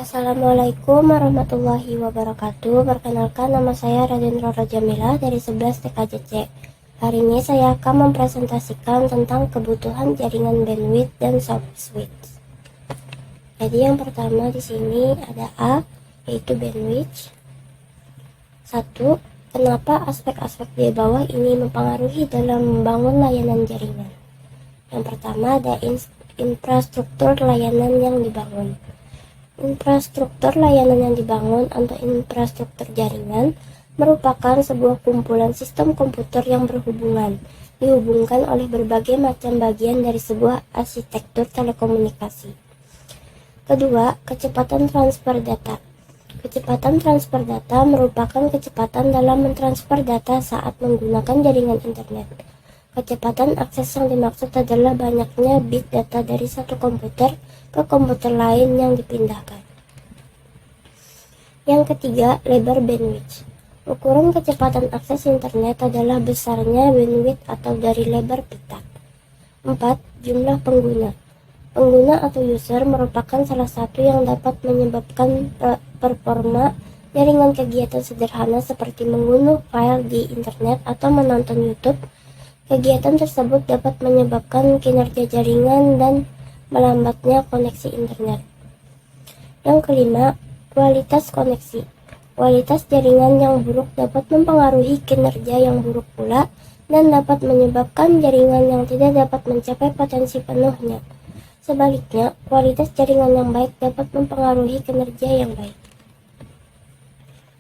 Assalamualaikum warahmatullahi wabarakatuh. Perkenalkan, nama saya Raden Roro Jamila dari 11 TKJC. Hari ini saya akan mempresentasikan tentang kebutuhan jaringan bandwidth dan soft switch. Jadi yang pertama di sini ada A, yaitu bandwidth. 1. Kenapa aspek-aspek di bawah ini mempengaruhi dalam membangun layanan jaringan? Yang pertama ada infrastruktur layanan yang dibangun. Infrastruktur layanan yang dibangun atau infrastruktur jaringan merupakan sebuah kumpulan sistem komputer yang dihubungkan oleh berbagai macam bagian dari sebuah arsitektur telekomunikasi. Kedua, kecepatan transfer data. Kecepatan transfer data merupakan kecepatan dalam mentransfer data saat menggunakan jaringan internet. Kecepatan akses yang dimaksud adalah banyaknya bit data dari satu komputer ke komputer lain yang dipindahkan. Yang ketiga, lebar bandwidth. Ukuran kecepatan akses internet adalah besarnya bandwidth atau dari lebar pita. 4. Jumlah pengguna. Pengguna atau user merupakan salah satu yang dapat menyebabkan performa jaringan. Kegiatan sederhana seperti mengunduh file di internet atau menonton YouTube. Kegiatan tersebut dapat menyebabkan kinerja jaringan dan melambatnya koneksi internet. Yang kelima, kualitas koneksi. Kualitas jaringan yang buruk dapat mempengaruhi kinerja yang buruk pula dan dapat menyebabkan jaringan yang tidak dapat mencapai potensi penuhnya. Sebaliknya, kualitas jaringan yang baik dapat mempengaruhi kinerja yang baik.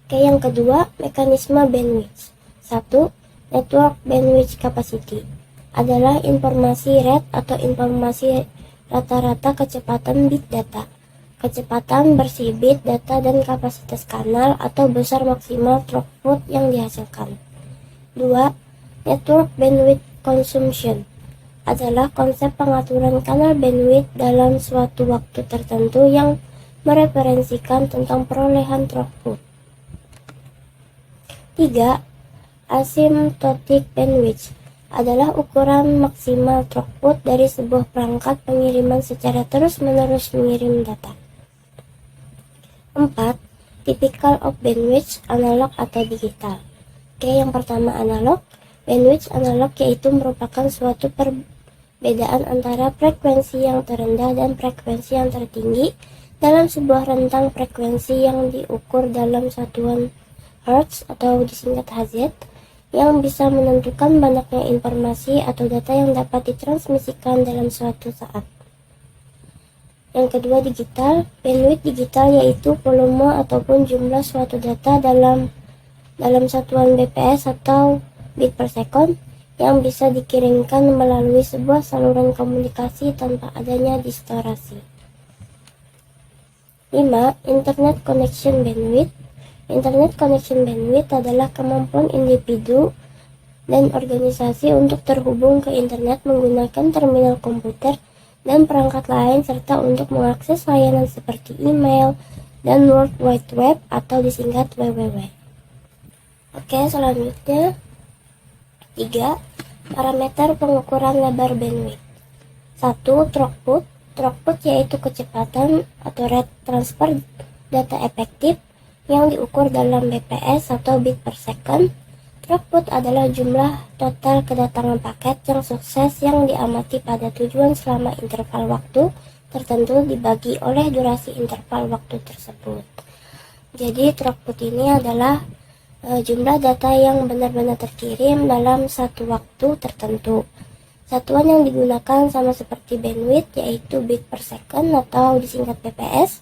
Oke, yang kedua, mekanisme bandwidth. 1. Network bandwidth capacity adalah informasi rate atau informasi rata-rata kecepatan bit data, kecepatan bersih bit data dan kapasitas kanal atau besar maksimal throughput yang dihasilkan. 2. Network bandwidth consumption adalah konsep pengaturan kanal bandwidth dalam suatu waktu tertentu yang mereferensikan tentang perolehan throughput. 3. Asymptotic bandwidth adalah ukuran maksimal throughput dari sebuah perangkat pengiriman secara terus-menerus mengirim data. 4. Typical of bandwidth, analog atau digital. Oke, yang pertama analog. Bandwidth analog yaitu merupakan suatu perbedaan antara frekuensi yang terendah dan frekuensi yang tertinggi dalam sebuah rentang frekuensi yang diukur dalam satuan Hertz atau disingkat Hz, yang bisa menentukan banyaknya informasi atau data yang dapat ditransmisikan dalam suatu saat. Yang kedua, digital. Bandwidth digital yaitu volume ataupun jumlah suatu data dalam satuan bps atau bit per second yang bisa dikirimkan melalui sebuah saluran komunikasi tanpa adanya distorsi. 5. Internet connection bandwidth. Internet connection bandwidth adalah kemampuan individu dan organisasi untuk terhubung ke internet menggunakan terminal komputer dan perangkat lain serta untuk mengakses layanan seperti email dan World Wide Web atau disingkat WWW. Oke, selanjutnya 3. Parameter pengukuran lebar bandwidth. 1. Throughput. Throughput yaitu kecepatan atau rate transfer data efektif yang diukur dalam bps atau bit per second. Throughput adalah jumlah total kedatangan paket yang sukses yang diamati pada tujuan selama interval waktu tertentu dibagi oleh durasi interval waktu tersebut. Jadi throughput ini adalah jumlah data yang benar-benar terkirim dalam satu waktu tertentu. Satuan yang digunakan sama seperti bandwidth yaitu bit per second atau disingkat bps,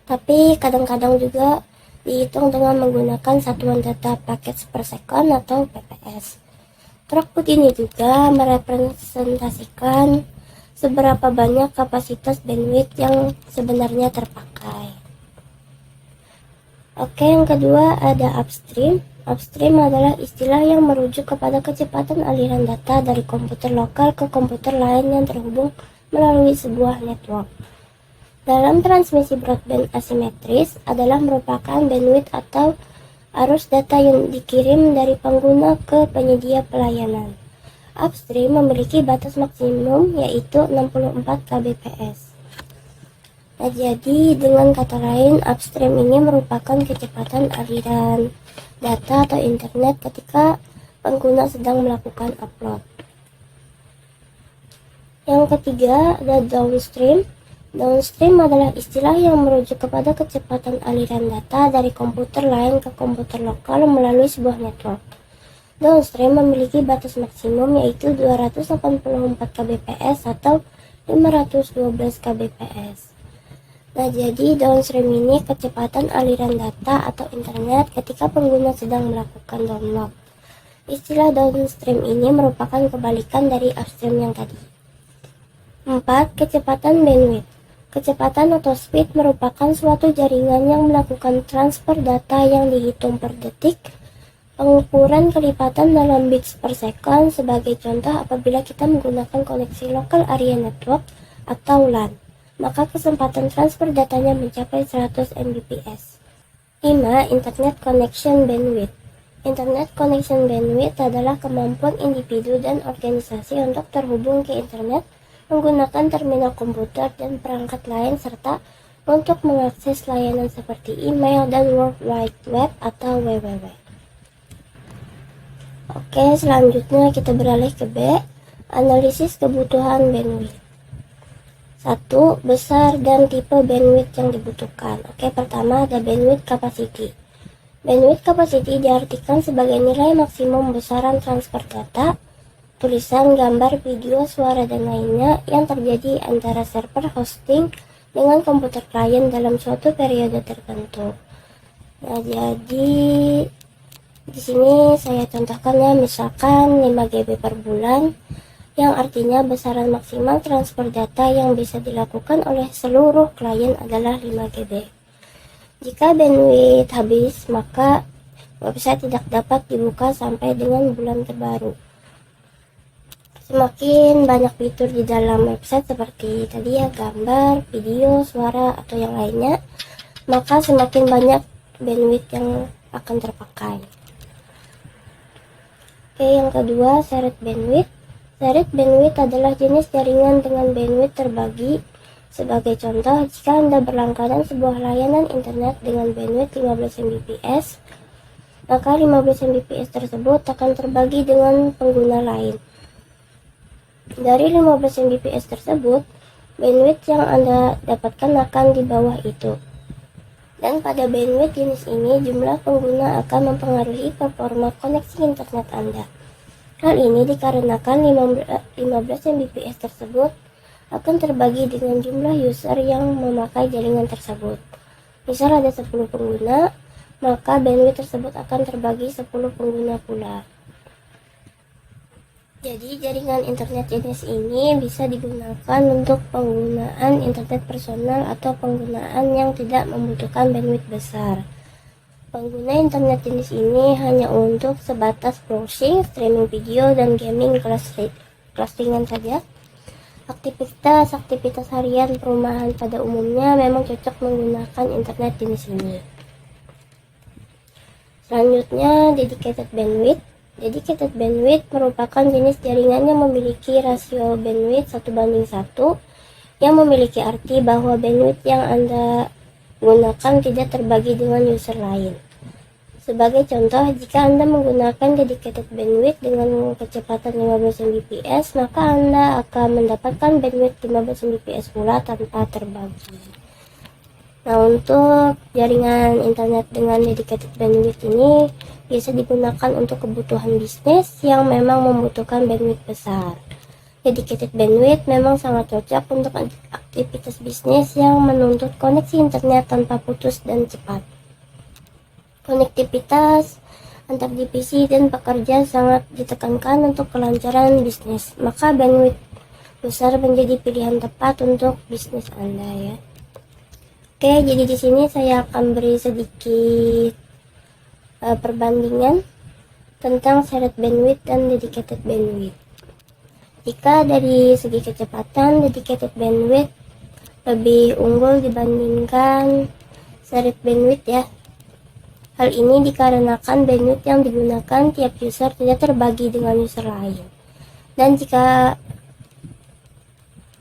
tapi kadang-kadang juga dihitung dengan menggunakan satuan data paket per second atau PPS. Throughput ini juga merepresentasikan seberapa banyak kapasitas bandwidth yang sebenarnya terpakai. Oke, yang kedua ada upstream. Upstream adalah istilah yang merujuk kepada kecepatan aliran data dari komputer lokal ke komputer lain yang terhubung melalui sebuah network. Dalam transmisi broadband asimetris adalah merupakan bandwidth atau arus data yang dikirim dari pengguna ke penyedia pelayanan. Upstream memiliki batas maksimum yaitu 64 kbps. Nah, jadi dengan kata lain, upstream ini merupakan kecepatan aliran data atau internet ketika pengguna sedang melakukan upload. Yang ketiga ada downstream. Downstream adalah istilah yang merujuk kepada kecepatan aliran data dari komputer lain ke komputer lokal melalui sebuah network. Downstream memiliki batas maksimum yaitu 284 kbps atau 512 kbps. Nah, jadi downstream ini kecepatan aliran data atau internet ketika pengguna sedang melakukan download. Istilah downstream ini merupakan kebalikan dari upstream yang tadi. 4. Kecepatan bandwidth. Kecepatan atau speed merupakan suatu jaringan yang melakukan transfer data yang dihitung per detik. Pengukuran kelipatan dalam bits per second sebagai contoh apabila kita menggunakan koneksi local area network atau LAN, maka kesempatan transfer datanya mencapai 100 Mbps. 5. Internet connection bandwidth. Internet connection bandwidth adalah kemampuan individu dan organisasi untuk terhubung ke internet menggunakan terminal komputer dan perangkat lain serta untuk mengakses layanan seperti email dan World Wide Web atau WWW. Oke, selanjutnya kita beralih ke B, analisis kebutuhan bandwidth. 1. Besar dan tipe bandwidth yang dibutuhkan. Oke, pertama ada bandwidth capacity. Bandwidth capacity diartikan sebagai nilai maksimum besaran transfer data, tulisan, gambar, video, suara, dan lainnya yang terjadi antara server hosting dengan komputer klien dalam suatu periode tertentu. Nah, jadi di sini saya contohkan ya, misalkan 5 GB per bulan, yang artinya besaran maksimal transfer data yang bisa dilakukan oleh seluruh klien adalah 5 GB. Jika bandwidth habis, maka website tidak dapat dibuka sampai dengan bulan terbaru. Semakin banyak fitur di dalam website seperti tadi ya, gambar, video, suara, atau yang lainnya, maka semakin banyak bandwidth yang akan terpakai. Oke, yang kedua, shared bandwidth. Shared bandwidth adalah jenis jaringan dengan bandwidth terbagi. Sebagai contoh, jika Anda berlangganan sebuah layanan internet dengan bandwidth 15 Mbps, maka 15 Mbps tersebut akan terbagi dengan pengguna lain. Dari 15 Mbps tersebut, bandwidth yang Anda dapatkan akan di bawah itu. Dan pada bandwidth jenis ini, jumlah pengguna akan mempengaruhi performa koneksi internet Anda. Hal ini dikarenakan 15 Mbps tersebut akan terbagi dengan jumlah user yang memakai jaringan tersebut. Misal ada 10 pengguna, maka bandwidth tersebut akan terbagi 10 pengguna pula. Jadi jaringan internet jenis ini bisa digunakan untuk penggunaan internet personal atau penggunaan yang tidak membutuhkan bandwidth besar. Pengguna internet jenis ini hanya untuk sebatas browsing, streaming video, dan gaming kelas ringan saja. Aktivitas harian perumahan pada umumnya memang cocok menggunakan internet jenis ini. Selanjutnya, dedicated bandwidth. Dedicated bandwidth merupakan jenis jaringan yang memiliki rasio bandwidth 1:1, yang memiliki arti bahwa bandwidth yang Anda gunakan tidak terbagi dengan user lain. Sebagai contoh, jika Anda menggunakan dedicated bandwidth dengan kecepatan 15 Mbps, maka Anda akan mendapatkan bandwidth 15 Mbps pula tanpa terbagi. Nah, untuk jaringan internet dengan dedicated bandwidth ini biasa digunakan untuk kebutuhan bisnis yang memang membutuhkan bandwidth besar. Dedicated bandwidth memang sangat cocok untuk aktivitas bisnis yang menuntut koneksi internet tanpa putus dan cepat. Konektivitas antar divisi dan pekerja sangat ditekankan untuk kelancaran bisnis, maka bandwidth besar menjadi pilihan tepat untuk bisnis Anda ya. Oke, jadi di sini saya akan beri sedikit perbandingan tentang shared bandwidth dan dedicated bandwidth. Jika dari segi kecepatan, dedicated bandwidth lebih unggul dibandingkan shared bandwidth ya. Hal ini dikarenakan bandwidth yang digunakan tiap user tidak terbagi dengan user lain. Dan jika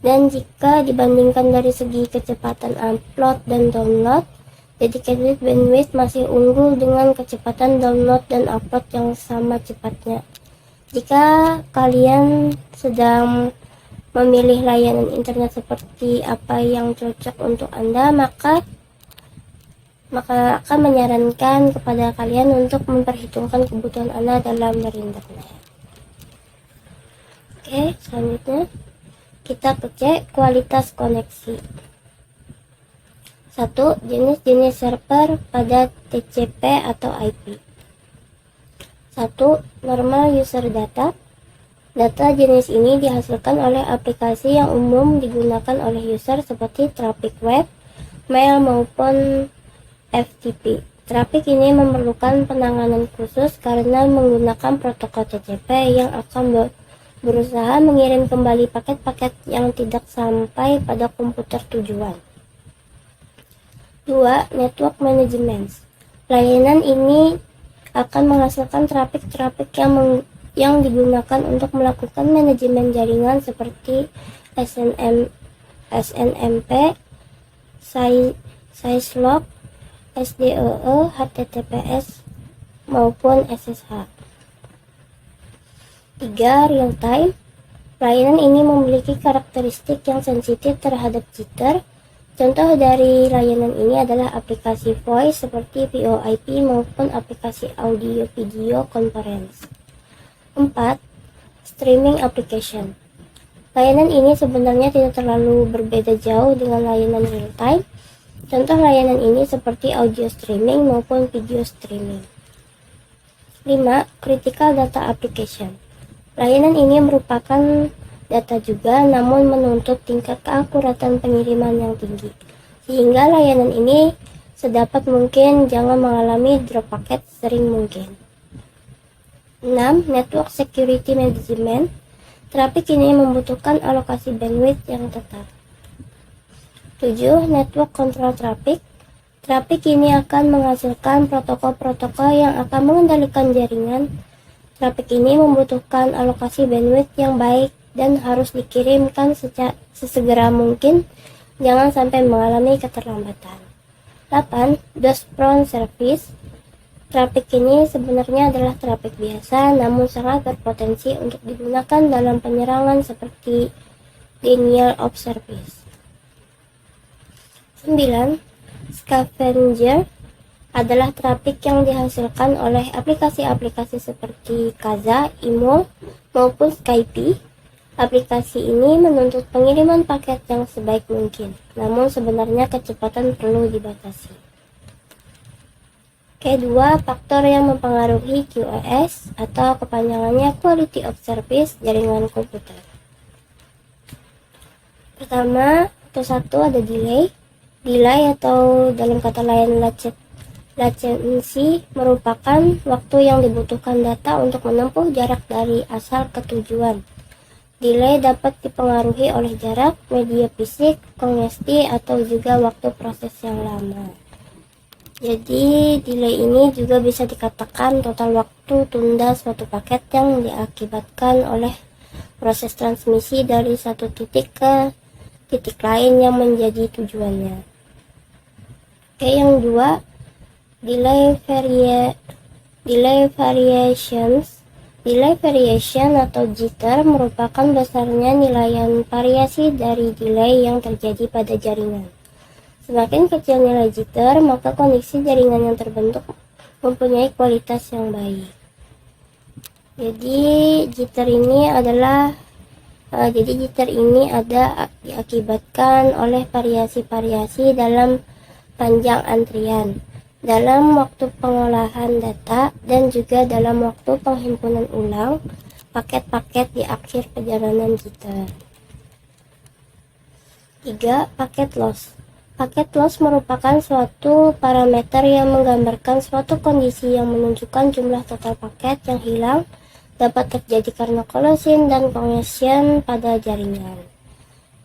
Dan jika dibandingkan dari segi kecepatan upload dan download, dedicated bandwidth masih unggul dengan kecepatan download dan upload yang sama cepatnya. Jika kalian sedang memilih layanan internet seperti apa yang cocok untuk Anda, maka akan menyarankan kepada kalian untuk memperhitungkan kebutuhan Anda dalam berinternet. Oke, selanjutnya kita cek kualitas koneksi. 1. Jenis-jenis server pada TCP atau IP. 1. Normal user data. Data jenis ini dihasilkan oleh aplikasi yang umum digunakan oleh user seperti traffic web, mail maupun FTP. Traffic ini memerlukan penanganan khusus karena menggunakan protokol TCP yang akan berusaha mengirim kembali paket-paket yang tidak sampai pada komputer tujuan. 2. Network Management. Layanan ini akan menghasilkan traffic yang digunakan untuk melakukan manajemen jaringan seperti SNMP, Syslog, SDOE, HTTPS, maupun SSH. 3. Real time. Layanan ini memiliki karakteristik yang sensitif terhadap jitter. Contoh dari layanan ini adalah aplikasi voice seperti VoIP maupun aplikasi audio video conference. 4. Streaming application. Layanan ini sebenarnya tidak terlalu berbeda jauh dengan layanan real time. Contoh layanan ini seperti audio streaming maupun video streaming. 5. Critical data application. Layanan ini merupakan data juga, namun menuntut tingkat keakuratan pengiriman yang tinggi, sehingga layanan ini sedapat mungkin jangan mengalami drop paket sering mungkin. 6. Network Security Management. Traffic ini membutuhkan alokasi bandwidth yang tetap. 7. Network Control Traffic. Traffic ini akan menghasilkan protokol-protokol yang akan mengendalikan jaringan. Traffic ini membutuhkan alokasi bandwidth yang baik dan harus dikirimkan sesegera mungkin, jangan sampai mengalami keterlambatan. 8. DOS-prone service. Traffic ini sebenarnya adalah traffic biasa, namun sangat berpotensi untuk digunakan dalam penyerangan seperti denial of service. 9. Scavenger adalah traffic yang dihasilkan oleh aplikasi-aplikasi seperti Kaza, Imo, maupun Skype. Aplikasi ini menuntut pengiriman paket yang sebaik mungkin, namun sebenarnya kecepatan perlu dibatasi. Kedua, faktor yang mempengaruhi QoS atau kepanjangannya Quality of Service jaringan komputer. Pertama, satu ada delay. Delay atau dalam kata lain latency merupakan waktu yang dibutuhkan data untuk menempuh jarak dari asal ke tujuan. Delay dapat dipengaruhi oleh jarak, media fisik, kongesti, atau juga waktu proses yang lama. Jadi, delay ini juga bisa dikatakan total waktu tunda suatu paket yang diakibatkan oleh proses transmisi dari satu titik ke titik lain yang menjadi tujuannya. Oke, yang dua, delay variations. Delay variation atau jitter merupakan besarnya nilaian variasi dari delay yang terjadi pada jaringan. Semakin kecil nilai jitter, maka kondisi jaringan yang terbentuk mempunyai kualitas yang baik. Jadi jitter ini diakibatkan oleh variasi-variasi dalam panjang antrian, dalam waktu pengolahan data, dan juga dalam waktu penghimpunan ulang paket-paket di akhir perjalanan jitter. 3. Paket loss. Paket loss merupakan suatu parameter yang menggambarkan suatu kondisi yang menunjukkan jumlah total paket yang hilang dapat terjadi karena collision dan congestion pada jaringan.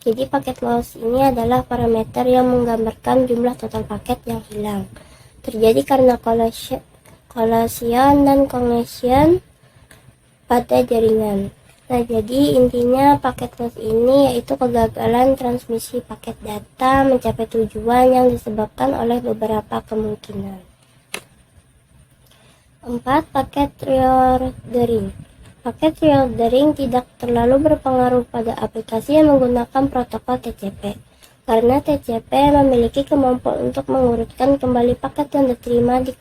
Jadi paket loss ini adalah parameter yang menggambarkan jumlah total paket yang hilang terjadi karena collision dan congestion pada jaringan. Nah, jadi intinya paket loss ini yaitu kegagalan transmisi paket data mencapai tujuan yang disebabkan oleh beberapa kemungkinan. 4. Paket reordering. Paket reordering tidak terlalu berpengaruh pada aplikasi yang menggunakan protokol TCP, karena TCP memiliki kemampuan untuk mengurutkan kembali paket yang diterima di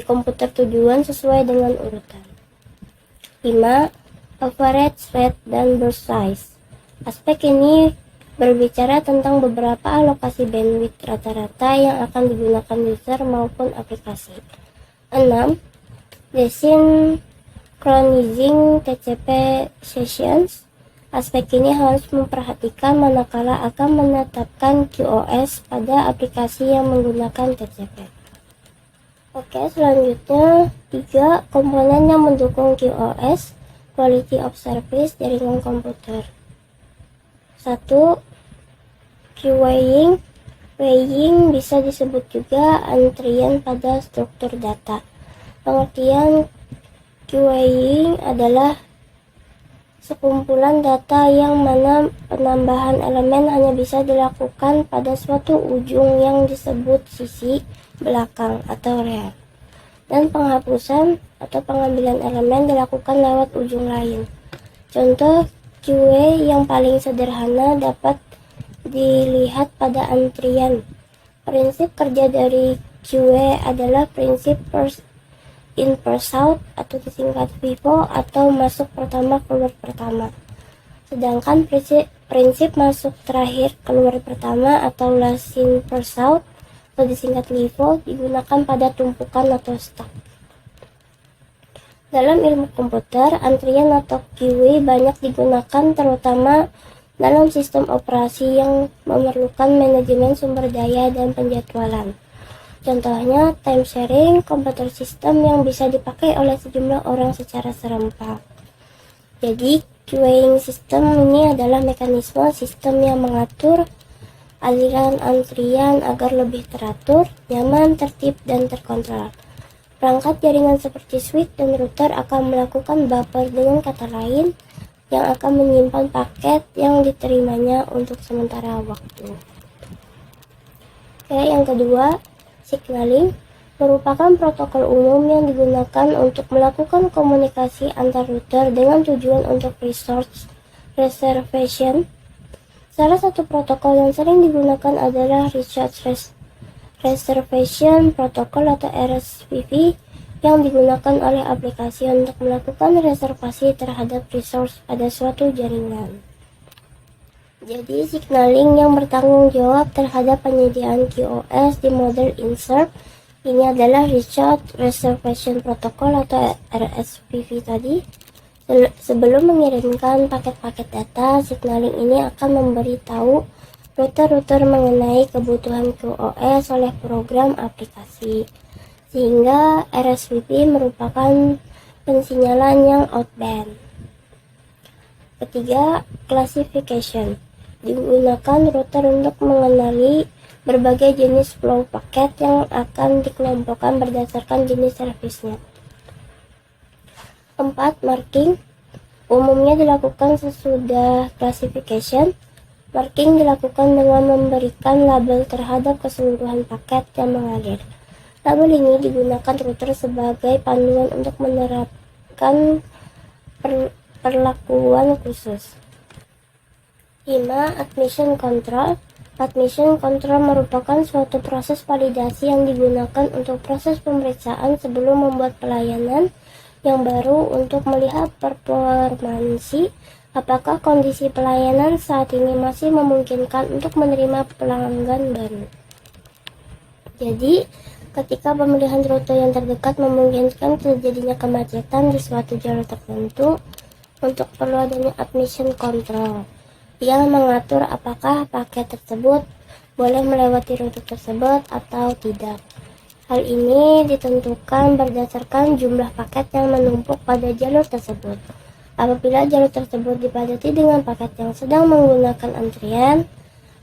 komputer tujuan sesuai dengan urutan. 5. Average rate dan burst size. Aspek ini berbicara tentang beberapa alokasi bandwidth rata-rata yang akan digunakan user maupun aplikasi. 6. Desynchronizing TCP sessions. Aspek ini harus memperhatikan manakala akan menetapkan QoS pada aplikasi yang menggunakan TCP. Oke, selanjutnya 3 komponen yang mendukung QoS, Quality of Service jaringan komputer. 1. Queuing. Queuing bisa disebut juga antrian pada struktur data. Pengertian queuing adalah sekumpulan data yang mana penambahan elemen hanya bisa dilakukan pada suatu ujung yang disebut sisi, belakang, atau rear, dan penghapusan atau pengambilan elemen dilakukan lewat ujung lain. Contoh queue yang paling sederhana dapat dilihat pada antrian. Prinsip kerja dari queue adalah prinsip first in first out atau disingkat FIFO atau masuk pertama keluar pertama. Sedangkan prinsip masuk terakhir keluar pertama atau last in first out atau disingkat LIFO digunakan pada tumpukan atau stack. Dalam ilmu komputer, antrian atau queue banyak digunakan terutama dalam sistem operasi yang memerlukan manajemen sumber daya dan penjadwalan. Contohnya, time sharing komputer system yang bisa dipakai oleh sejumlah orang secara serempak. Jadi, queuing system ini adalah mekanisme sistem yang mengatur aliran antrian agar lebih teratur, nyaman, tertib, dan terkontrol. Perangkat jaringan seperti switch dan router akan melakukan buffer, dengan kata lain, yang akan menyimpan paket yang diterimanya untuk sementara waktu. Oke, yang kedua, signaling merupakan protokol umum yang digunakan untuk melakukan komunikasi antar router dengan tujuan untuk resource reservation. Salah satu protokol yang sering digunakan adalah Resource Reservation Protocol atau RSVP yang digunakan oleh aplikasi untuk melakukan reservasi terhadap resource pada suatu jaringan. Jadi, signaling yang bertanggung jawab terhadap penyediaan QoS di model insert ini adalah Resource Reservation Protocol atau RSVP tadi. Sebelum mengirimkan paket-paket data, signaling ini akan memberitahu router-router mengenai kebutuhan QoS oleh program aplikasi, sehingga RSVP merupakan pensinyalan yang outbound. Ketiga, classification. Digunakan router untuk mengenali berbagai jenis flow paket yang akan dikelompokkan berdasarkan jenis servisnya. 4. Marking. Umumnya dilakukan sesudah classification. Marking dilakukan dengan memberikan label terhadap keseluruhan paket yang mengalir. Label ini digunakan router sebagai panduan untuk menerapkan perlakuan khusus. 5. Admission control. Admission control merupakan suatu proses validasi yang digunakan untuk proses pemeriksaan sebelum membuat pelayanan yang baru untuk melihat performansi, apakah kondisi pelayanan saat ini masih memungkinkan untuk menerima pelanggan baru. Jadi, ketika pemilihan rute yang terdekat memungkinkan terjadinya kemacetan di suatu jalur tertentu, untuk perlu adanya admission control yang mengatur apakah paket tersebut boleh melewati rute tersebut atau tidak. Hal ini ditentukan berdasarkan jumlah paket yang menumpuk pada jalur tersebut. Apabila jalur tersebut dipadati dengan paket yang sedang menggunakan antrian,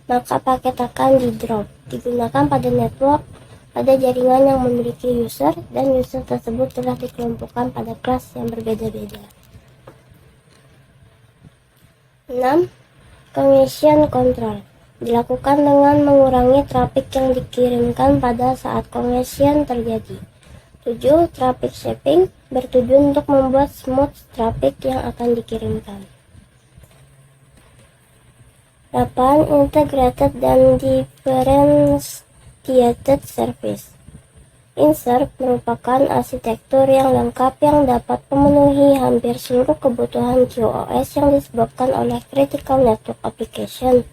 maka paket akan digunakan pada network pada jaringan yang memiliki user, dan user tersebut telah dikelompokkan pada kelas yang berbeda-beda. 6. Congestion control dilakukan dengan mengurangi trafik yang dikirimkan pada saat congestion terjadi. 7. Traffic shaping bertujuan untuk membuat smooth traffic yang akan dikirimkan. 8. Integrated dan differentiated service. Insert merupakan arsitektur yang lengkap yang dapat memenuhi hampir seluruh kebutuhan QoS yang disebabkan oleh critical network application.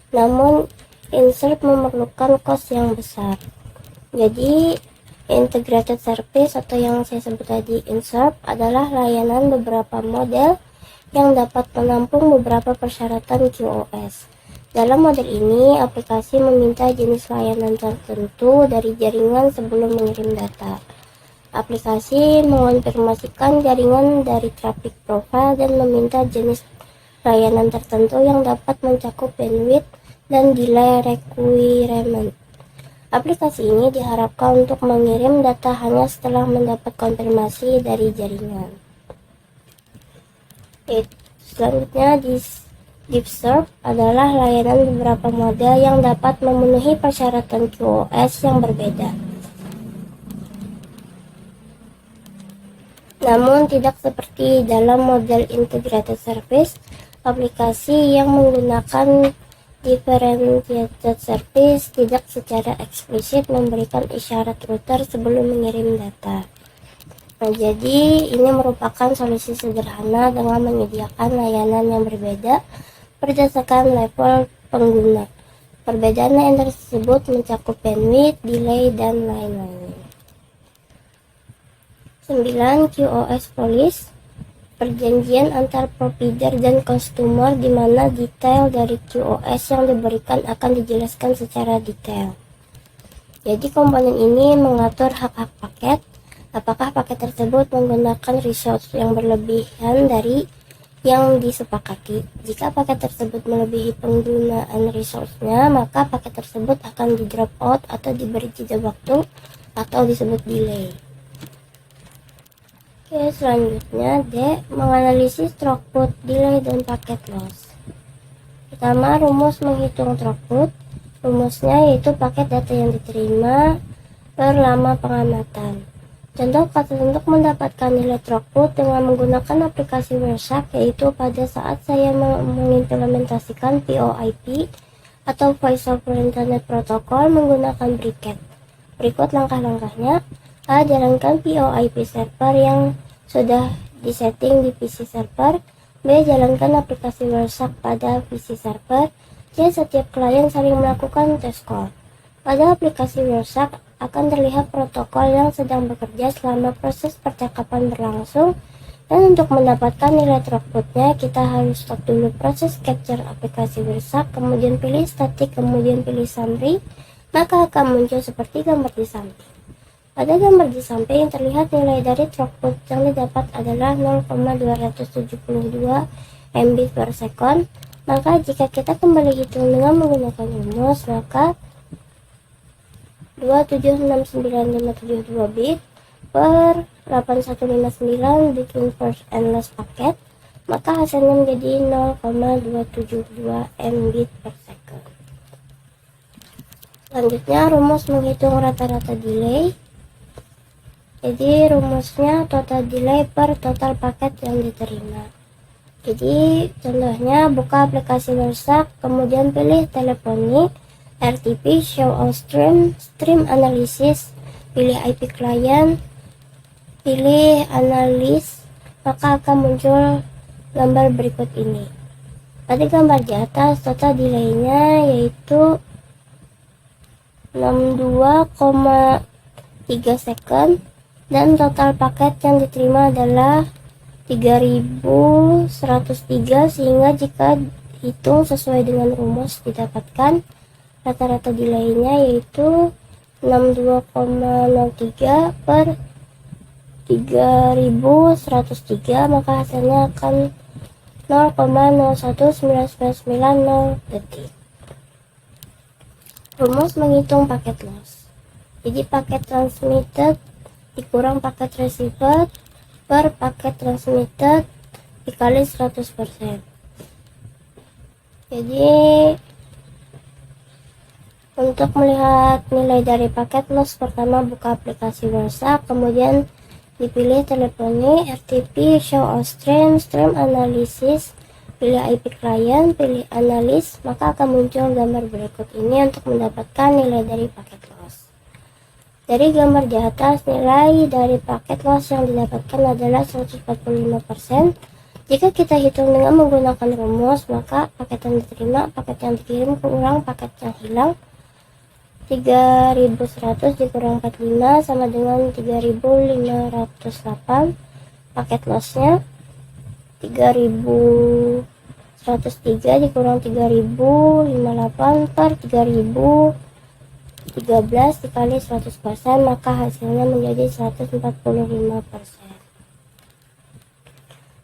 Namun, insert memerlukan cost yang besar. Jadi, integrated service atau yang saya sebut tadi insert adalah layanan beberapa model yang dapat menampung beberapa persyaratan QoS. Dalam model ini, aplikasi meminta jenis layanan tertentu dari jaringan sebelum mengirim data. Aplikasi mengonfirmasikan jaringan dari traffic profile dan meminta jenis layanan tertentu yang dapat mencakup bandwidth dan delay requirement. Aplikasi ini diharapkan untuk mengirim data hanya setelah mendapat konfirmasi dari jaringan. Selanjutnya, DeepServe adalah layanan beberapa model yang dapat memenuhi persyaratan QoS yang berbeda. Namun tidak seperti dalam model integrated service, aplikasi yang menggunakan differentiated service tidak secara eksplisit memberikan isyarat router sebelum mengirim data. Nah, jadi ini merupakan solusi sederhana dengan menyediakan layanan yang berbeda berdasarkan level pengguna. Perbedaan lain tersebut mencakup bandwidth, delay, dan lain-lain. 9. QoS Policy, perjanjian antar provider dan customer di mana detail dari QoS yang diberikan akan dijelaskan secara detail. Jadi komponen ini mengatur hak-hak paket, apakah paket tersebut menggunakan resource yang berlebihan dari yang disepakati. Jika paket tersebut melebihi penggunaan resource-nya, maka paket tersebut akan di drop out atau diberi jeda waktu atau disebut delay. Oke, selanjutnya D. Menganalisis throughput, delay, dan paket loss. Pertama, rumus menghitung throughput. Rumusnya yaitu paket data yang diterima per lama pengamatan. Contoh kata untuk mendapatkan nilai throughput dengan menggunakan aplikasi WireShark, yaitu pada saat saya mengimplementasikan VoIP atau Voice over Internet Protocol menggunakan Briquet. Berikut langkah-langkahnya. A. Jalankan VoIP server yang sudah disetting di PC server. B. Jalankan aplikasi WireShark pada PC server. C. Setiap klien saling melakukan test call. Pada aplikasi WireShark akan terlihat protokol yang sedang bekerja selama proses percakapan berlangsung, dan untuk mendapatkan nilai throughputnya kita harus stop dulu proses capture aplikasi WireShark, kemudian pilih static, kemudian pilih summary, maka akan muncul seperti gambar di samping. Pada gambar di samping terlihat nilai dari throughput yang didapat adalah 0,272 Mbit per second. Maka jika kita kembali hitung dengan menggunakan rumus, maka 2769572 bit per 8159 between first and last packet, maka hasilnya menjadi 0,272 Mbit per second. Selanjutnya, rumus menghitung rata-rata delay. Jadi rumusnya total delay per total paket yang diterima. Jadi contohnya, buka aplikasi WireShark, kemudian pilih teleponik, RTP, show all stream analysis, pilih IP client, pilih analysis, maka akan muncul gambar berikut ini. Pada gambar di atas, total delay-nya yaitu 62,3 second, dan total paket yang diterima adalah 3103, sehingga jika hitung sesuai dengan rumus didapatkan rata-rata delay-nya yaitu 62,03 per 3103, maka hasilnya akan 0,019990 detik. Rumus menghitung paket loss. Jadi paket transmitted dikurang paket received per paket transmitted dikali 100%. Jadi untuk melihat nilai dari paket loss, pertama buka aplikasi WhatsApp, kemudian dipilih teleponi, RTP, show all stream analysis, pilih IP client, pilih analis, maka akan muncul gambar berikut ini untuk mendapatkan nilai dari paket loss. Dari gambar di atas, nilai dari paket loss yang didapatkan adalah 145%. Jika kita hitung dengan menggunakan rumus, maka paket yang diterima, paket yang dikirim kurang paket yang hilang, 3100 dikurang 45 sama dengan 3508. Paket lossnya 3103 dikurang 3058 per 3013 dikali 100%, maka hasilnya menjadi 145%.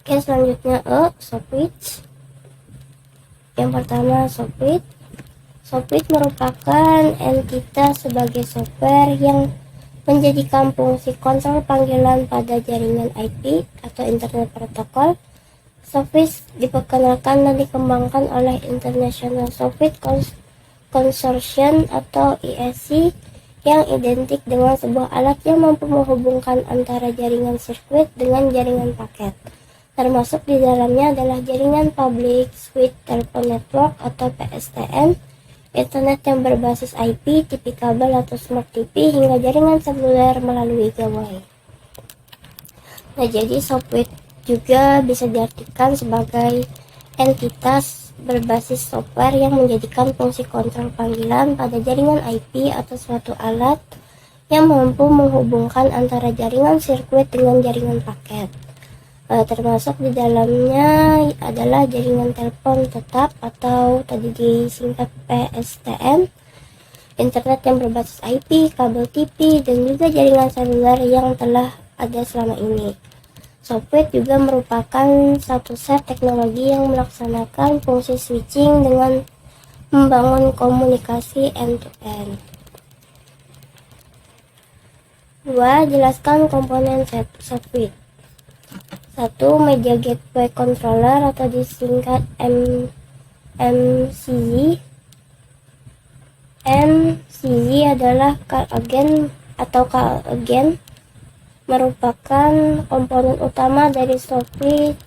Oke, selanjutnya Sofwitch. Yang pertama, Sofwitch merupakan entitas sebagai software yang menjadikan fungsi kontrol panggilan pada jaringan IP atau Internet Protocol. Sofwitch diperkenalkan dan dikembangkan oleh International Sofwitch Consortium atau ISC, yang identik dengan sebuah alat yang mampu menghubungkan antara jaringan sirkuit dengan jaringan paket. Termasuk di dalamnya adalah jaringan Public Switch Telephone Network atau PSTN, internet yang berbasis IP, TV kabel atau Smart TV, hingga jaringan seluler melalui gawai. Nah, jadi Sofwitch juga bisa diartikan sebagai entitas berbasis software yang menjadikan fungsi kontrol panggilan pada jaringan IP atau suatu alat yang mampu menghubungkan antara jaringan sirkuit dengan jaringan paket. Termasuk di dalamnya adalah jaringan telepon tetap atau tadi disingkat PSTN, internet yang berbasis IP, kabel TV, dan juga jaringan seluler yang telah ada selama ini. Sofwitch juga merupakan satu set teknologi yang melaksanakan fungsi switching dengan membangun komunikasi end-to-end. 2. Jelaskan komponen Sofwitch. 1. Media Gateway Controller atau disingkat MCZ. MCZ adalah call agent atau call agent, merupakan komponen utama dari Sofwitch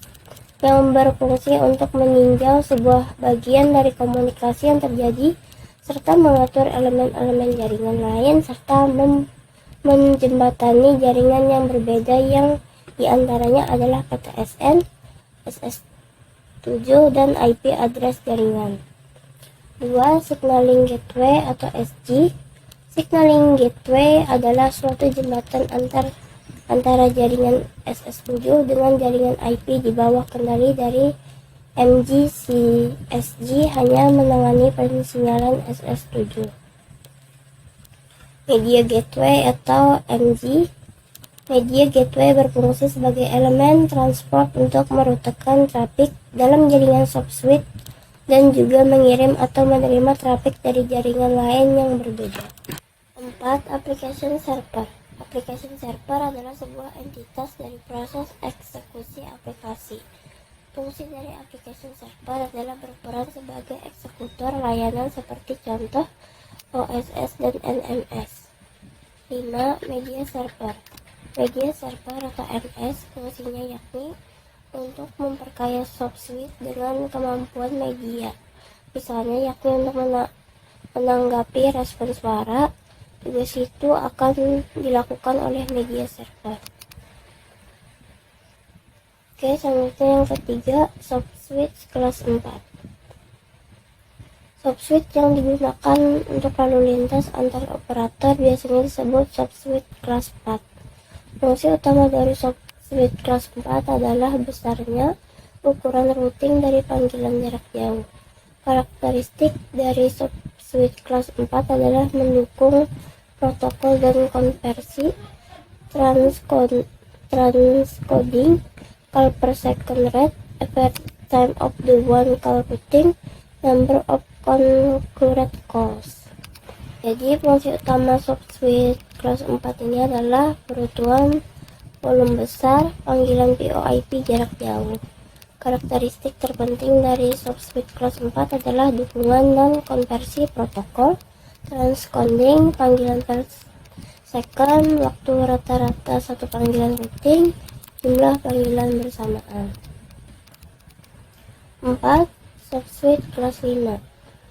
yang berfungsi untuk meninjau sebuah bagian dari komunikasi yang terjadi serta mengatur elemen-elemen jaringan lain serta menjembatani jaringan yang berbeda yang diantaranya adalah PTSN, SS7, dan IP address jaringan. 2. Signaling Gateway atau SG. Signaling Gateway adalah suatu jembatan antara jaringan SS7 dengan jaringan IP di bawah kendali dari MGC. SG hanya menangani persinyalan SS7. Media Gateway atau MG. Media Gateway berfungsi sebagai elemen transport untuk merutekan trafik dalam jaringan Sofwitch dan juga mengirim atau menerima trafik dari jaringan lain yang berbeda. 4. Application Server. Application Server adalah sebuah entitas dari proses eksekusi aplikasi. Fungsi dari Application Server adalah berperan sebagai eksekutor layanan seperti contoh OSS dan NMS. 5. Media Server. Media Server atau MS fungsinya yakni untuk memperkaya Sofwitch dengan kemampuan media, misalnya yakni untuk menanggapi respon suara. Tugas itu akan dilakukan oleh media server. Oke, selanjutnya yang ketiga, Sofwitch kelas 4. Sofwitch yang digunakan untuk lalu lintas antar operator biasanya disebut Sofwitch kelas 4. Fungsi utama dari Sofwitch kelas 4 adalah besarnya ukuran routing dari panggilan jarak jauh. Karakteristik dari Sofwitch kelas 4 adalah mendukung protokol dan konversi, transcoding, call per second rate, average time of the one call routing, number of concurrent calls. Jadi fungsi utama Sofwitch kelas 4 ini adalah perutuan volume besar, panggilan VoIP jarak jauh, Karakteristik terpenting dari SoftSuite kelas 4 adalah dukungan dan konversi protokol, transcoding, panggilan per second, waktu rata-rata satu panggilan routing, jumlah panggilan bersamaan. 4. SoftSuite kelas 5.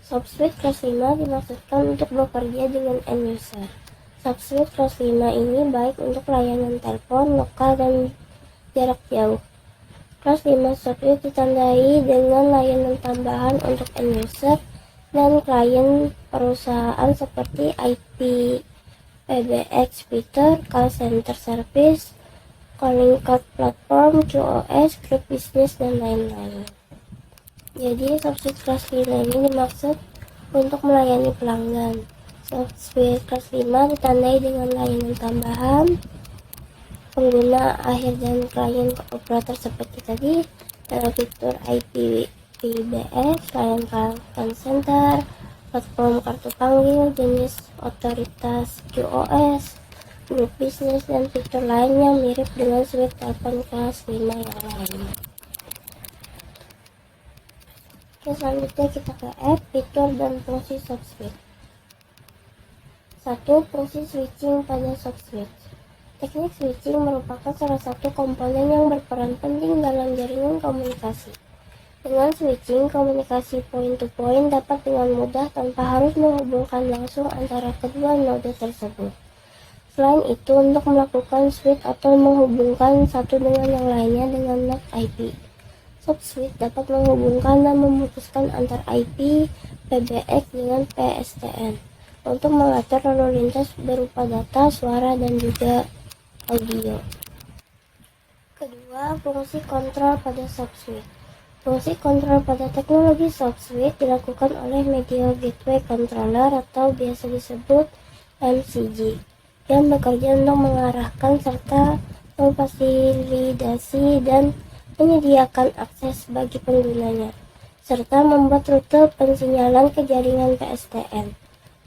SoftSuite kelas 5 dimaksudkan untuk bekerja dengan end user. SoftSuite kelas 5 ini baik untuk layanan telepon, lokal, dan jarak jauh. Kelas 5 SoftSuite ditandai dengan layanan tambahan untuk end user dan klien perusahaan seperti IP, PBX Fitur, Call Center Service, Calling Card Platform, QoS, Group Business, dan lain-lain. Jadi SoftSuite kelas 5 ini dimaksud untuk melayani pelanggan. SoftSuite kelas 5 ditandai dengan layanan tambahan, pengguna akhir dan klien operator seperti tadi, fitur IP PBX, layanan call center, platform kartu panggil, jenis otoritas QoS, grup bisnis, dan fitur lain yang mirip dengan suite telepon kelas 5 yang lain. Oke, selanjutnya kita ke F, fitur dan fungsi SoftSuite. 1. Fungsi switching pada SoftSuite. Teknik switching merupakan salah satu komponen yang berperan penting dalam jaringan komunikasi. Dengan switching, komunikasi point-to-point dapat dengan mudah tanpa harus menghubungkan langsung antara kedua node tersebut. Selain itu, untuk melakukan switch atau menghubungkan satu dengan yang lainnya dengan NAT IP, SoftSuite dapat menghubungkan dan memutuskan antar IP PBX dengan PSTN untuk mengatur lalu lintas berupa data, suara, dan juga audio. Kedua, fungsi kontrol pada SoftSuite. Fungsi kontrol pada teknologi SoftSuite dilakukan oleh Media Gateway Controller atau biasa disebut MCG, yang bekerja untuk mengarahkan serta memfasilitasi dan menyediakan akses bagi penggunanya, serta membuat rute pensinyalan ke jaringan PSTN.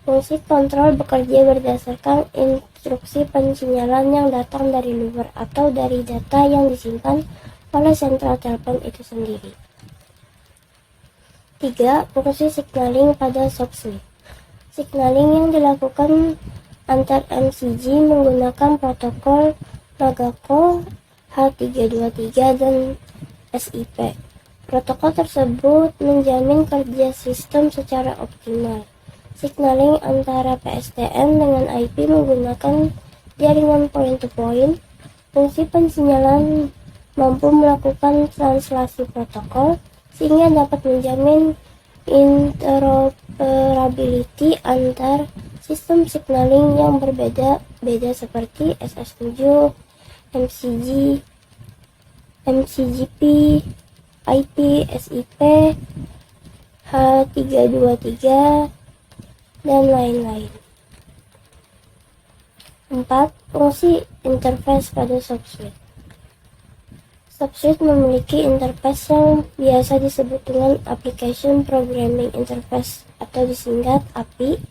Fungsi kontrol bekerja berdasarkan instruksi pensinyalan yang datang dari luar atau dari data yang disimpan oleh sentral telepon itu sendiri. 3. Fungsi signaling pada SoftSuite. Signaling yang dilakukan antar MCG menggunakan protokol Nagako, H323, dan SIP. Protokol tersebut menjamin kerja sistem secara optimal. Signaling antara PSTN dengan IP menggunakan jaringan point-to-point. Fungsi pensinyalan mampu melakukan translasi protokol sehingga dapat menjamin interoperability antar sistem signaling yang berbeda-beda seperti SS7, MCG, MCGP, IP, SIP, H323, dan lain-lain. 4. Fungsi interface pada SoftSuite. SoftSuite memiliki interface yang biasa disebut dengan Application Programming Interface atau disingkat API,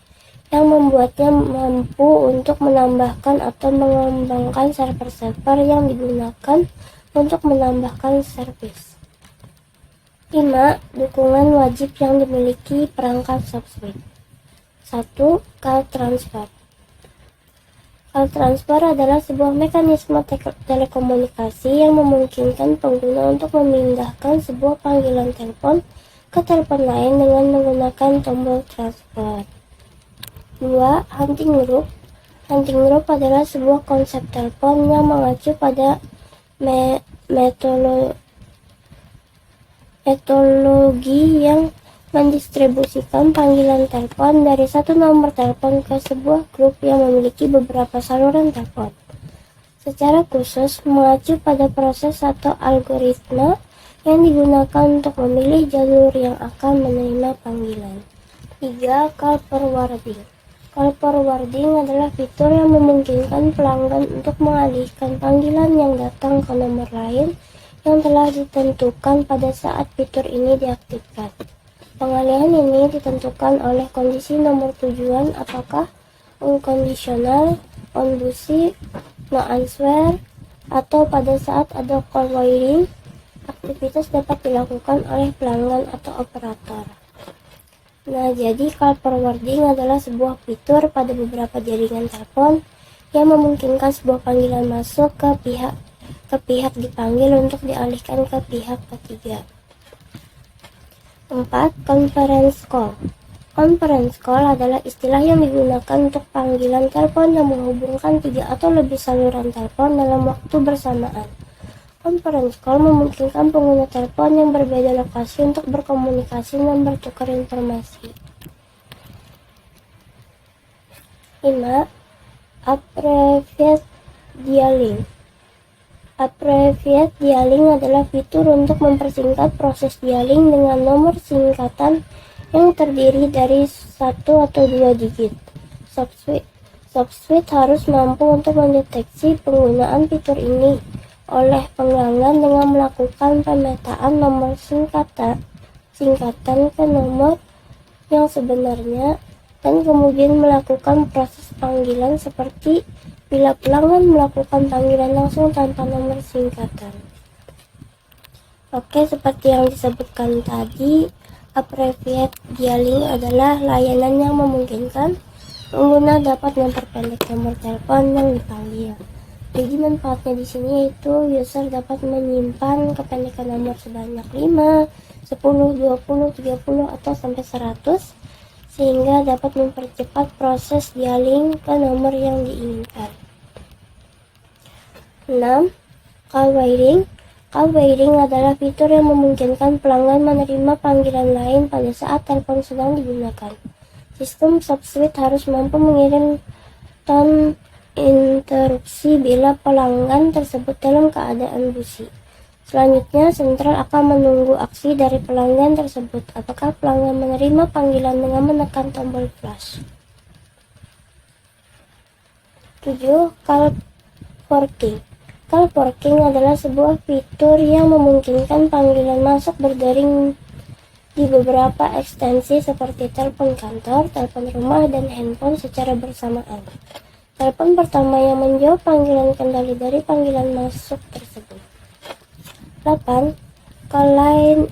yang membuatnya mampu untuk menambahkan atau mengembangkan server-server yang digunakan untuk menambahkan service. 5. Dukungan wajib yang dimiliki perangkat SoftSuite. 1. Call Transfer. Call Transfer adalah sebuah mekanisme telekomunikasi yang memungkinkan pengguna untuk memindahkan sebuah panggilan telepon ke telepon lain dengan menggunakan tombol transfer. 2. Hunting Group. Hunting Group adalah sebuah konsep telepon yang mengacu pada metodologi yang mendistribusikan panggilan telepon dari satu nomor telepon ke sebuah grup yang memiliki beberapa saluran telepon. Secara khusus, mengacu pada proses atau algoritma yang digunakan untuk memilih jalur yang akan menerima panggilan. 3. Call Forwarding. Call Forwarding adalah fitur yang memungkinkan pelanggan untuk mengalihkan panggilan yang datang ke nomor lain yang telah ditentukan pada saat fitur ini diaktifkan. Pengalihan ini ditentukan oleh kondisi nomor tujuan, apakah unconditional, on busy, no answer, atau pada saat ada call waiting, aktivitas dapat dilakukan oleh pelanggan atau operator. Nah, jadi call forwarding adalah sebuah fitur pada beberapa jaringan telepon yang memungkinkan sebuah panggilan masuk ke pihak dipanggil untuk dialihkan ke pihak ketiga. 4. Conference call. Conference call adalah istilah yang digunakan untuk panggilan telepon yang menghubungkan 3 atau lebih saluran telepon dalam waktu bersamaan. Conference call memungkinkan pengguna telepon yang berbeda lokasi untuk berkomunikasi dan bertukar informasi. 5. Abbreviated dialing. Abbreviated dialing adalah fitur untuk mempersingkat proses dialing dengan nomor singkatan yang terdiri dari 1 atau 2 digit. Softsuite harus mampu untuk mendeteksi penggunaan fitur ini oleh pelanggan dengan melakukan pemetaan nomor singkatan ke nomor yang sebenarnya dan kemudian melakukan proses panggilan seperti bila pelanggan melakukan panggilan langsung tanpa nomor singkatan. Oke, seperti yang disebutkan tadi, abbreviated dialing adalah layanan yang memungkinkan pengguna dapat memperpendek nomor telepon yang dipanggil. Jadi manfaatnya di sini yaitu user dapat menyimpan kependekan nomor sebanyak 5, 10, 20, 30 atau sampai 100 sehingga dapat mempercepat proses dialing ke nomor yang diinginkan. 6. Call waiting. Call waiting adalah fitur yang memungkinkan pelanggan menerima panggilan lain pada saat telepon sedang digunakan. Sistem Softsuite harus mampu mengirim tone interupsi bila pelanggan tersebut dalam keadaan busy. Selanjutnya, sentral akan menunggu aksi dari pelanggan tersebut. Apakah pelanggan menerima panggilan dengan menekan tombol flash? 7. Call forking. Call forking adalah sebuah fitur yang memungkinkan panggilan masuk berdering di beberapa ekstensi seperti telepon kantor, telepon rumah, dan handphone secara bersamaan. Telepon pertama yang menjawab panggilan kembali dari panggilan masuk tersebut. 8. Call line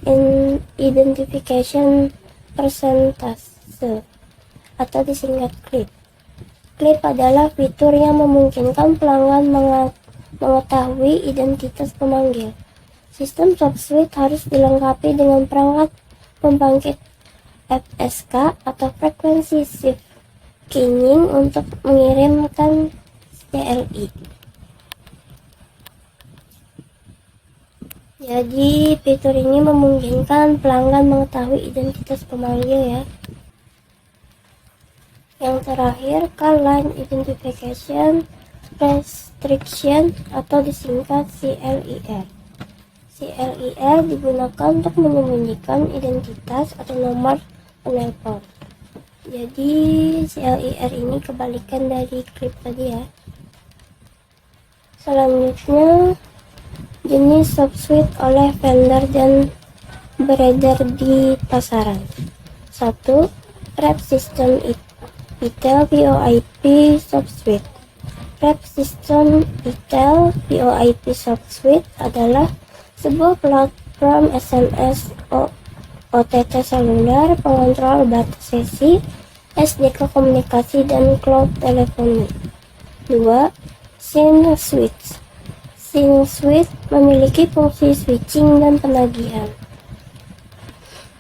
identification persentase atau disingkat CLIP. CLIP adalah fitur yang memungkinkan pelanggan mengetahui identitas pemanggil. Sistem Softsuite harus dilengkapi dengan perangkat pembangkit FSK atau frekuensi shift keying untuk mengirimkan CLI. Jadi fitur ini memungkinkan pelanggan mengetahui identitas pemanggil ya. Yang terakhir, Call Line Identification Restriction atau disingkat CLIR. CLIR digunakan untuk menyembunyikan identitas atau nomor penelpon. Jadi CLIR ini kebalikan dari CLIP tadi ya. Selanjutnya, jenis Softsuite oleh vendor dan beredar di pasaran. 1. Rep System Retail VoIP Softsuite. Rep System Retail VoIP Softsuite adalah sebuah platform SMS OTT seluler, pengontrol batas sesi, SDK komunikasi, dan cloud teleponi. 2. SyncSwitch. SyncSwitch memiliki fungsi switching dan penagihan.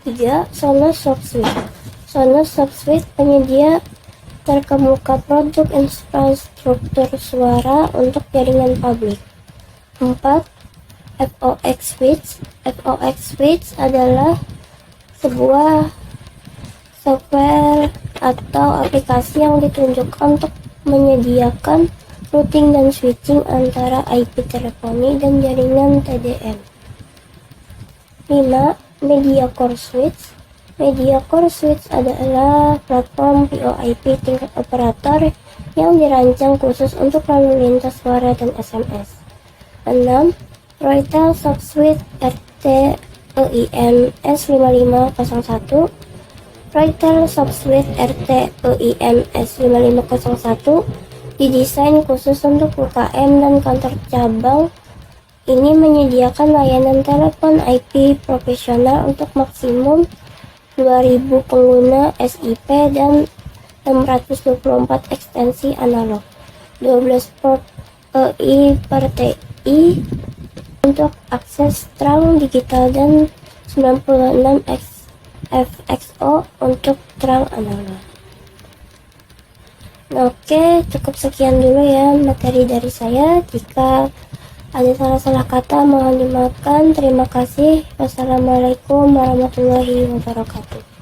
3. Sonos Softsuite. Sonos Softsuite penyedia terkemuka produk infrastruktur suara untuk jaringan publik. 4. FOX Switch. FOX Switch adalah sebuah software atau aplikasi yang ditunjukkan untuk menyediakan routing dan switching antara IP teleponi dan jaringan TDM. 5. MediaCore Switch. MediaCore Switch adalah platform VoIP tingkat operator yang dirancang khusus untuk lalu lintas suara dan SMS. 6. Roytel Softsuite RTEIN S5501. Roytel Softsuite RTEIN S5501 didesain khusus untuk UKM dan kantor cabang Ini menyediakan layanan telepon IP profesional untuk maksimum 2000 pengguna SIP dan 624 ekstensi analog, 12 port EI per TI untuk akses terang digital dan 96 FXO untuk terang analog. Oke, cukup sekian dulu ya materi dari saya. Jika ada salah-salah kata mohon dimaafkan. Terima kasih. Wassalamualaikum warahmatullahi wabarakatuh.